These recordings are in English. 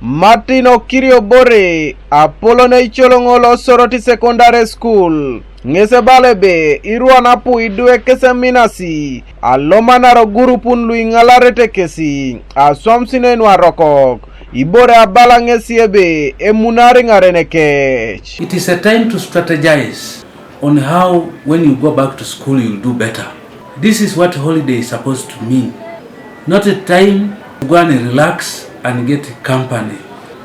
Martino Kiriobore Apollo Icholongolo Soroti Secondary School ngese balebe iruana pu idue kese minasi alomanaro gurupun luingalarete kesi aswamsine nwarokok ibore abala ngesi ebe emunari ngarenekech. It is a time to strategize on how when you go back to school you'll do better. This is what holiday is supposed to mean. Not a time to go and relax and get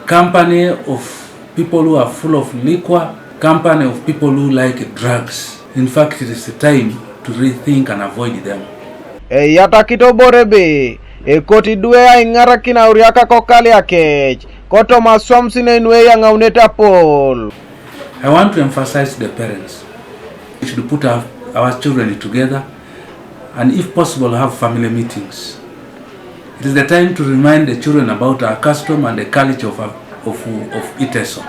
company of people who are full of liquor, company of people who like drugs. In fact, it is a time to rethink and avoid them. Yata kitoborebe koti due ya ingara kina uriaka kokali akech koto maswamsine inwe ya ngauneta pol. I want to emphasize to the parents, we should put our children together and if possible have family meetings. It is the time to remind the children about our custom and the culture of Iteso.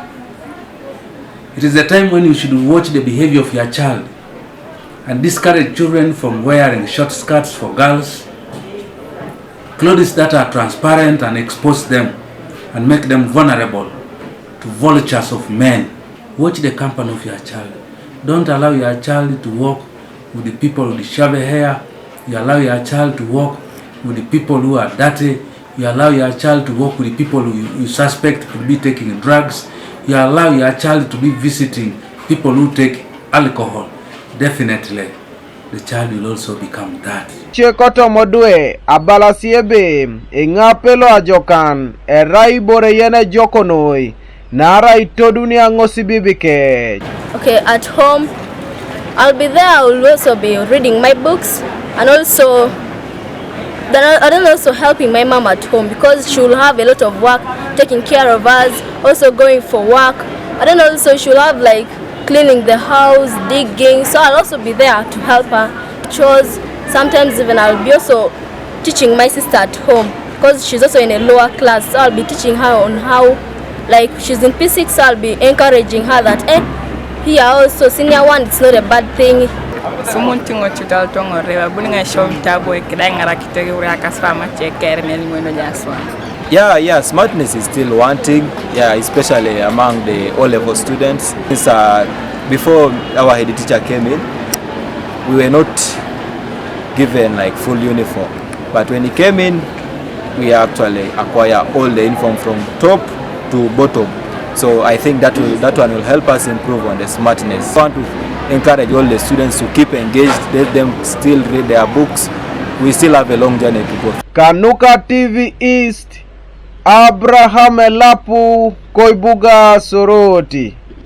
It is the time when you should watch the behavior of your child and discourage children from wearing short skirts for girls, clothes that are transparent and expose them and make them vulnerable to vultures of men. Watch the company of your child. Don't allow your child to walk with the people with the shabby hair. You allow your child to walk with the people who are dirty. You allow your child to walk with the people who you suspect could be taking drugs. You allow your child to be visiting people who take alcohol. Definitely, the child will also become that. Chekoto modue abala siebe ingapelo ajokan erai bore yene jokonoi nara itodunia ngosi bibike. Okay, at home I'll be there. I will also be reading my books and also then also helping my mom at home because she will have a lot of work taking care of us, also going for work, and then also she will have like cleaning the house, digging, so I'll also be there to help her. Chores, sometimes even I'll be also teaching my sister at home because she's also in a lower class, so I'll be teaching her on how, like she's in P6, so I'll be encouraging her that here also senior one, it's not a bad thing. Sumunti ngochutal tongo rewa buninga show tabo ekidanga rakitege uri akasfama chekere melimweno jaswa. Yeah, smartness is still wanting, especially among the O-level students. Since before our head teacher came in, we were not given like full uniform. But when he came in, we actually acquire all the uniform from top to bottom. So I think that one will help us improve on the smartness. I want to encourage all the students to keep engaged, let them still read their books. We still have a long journey to go. Kanuka TV East, Abraham Elapu, Koibuga Soroti.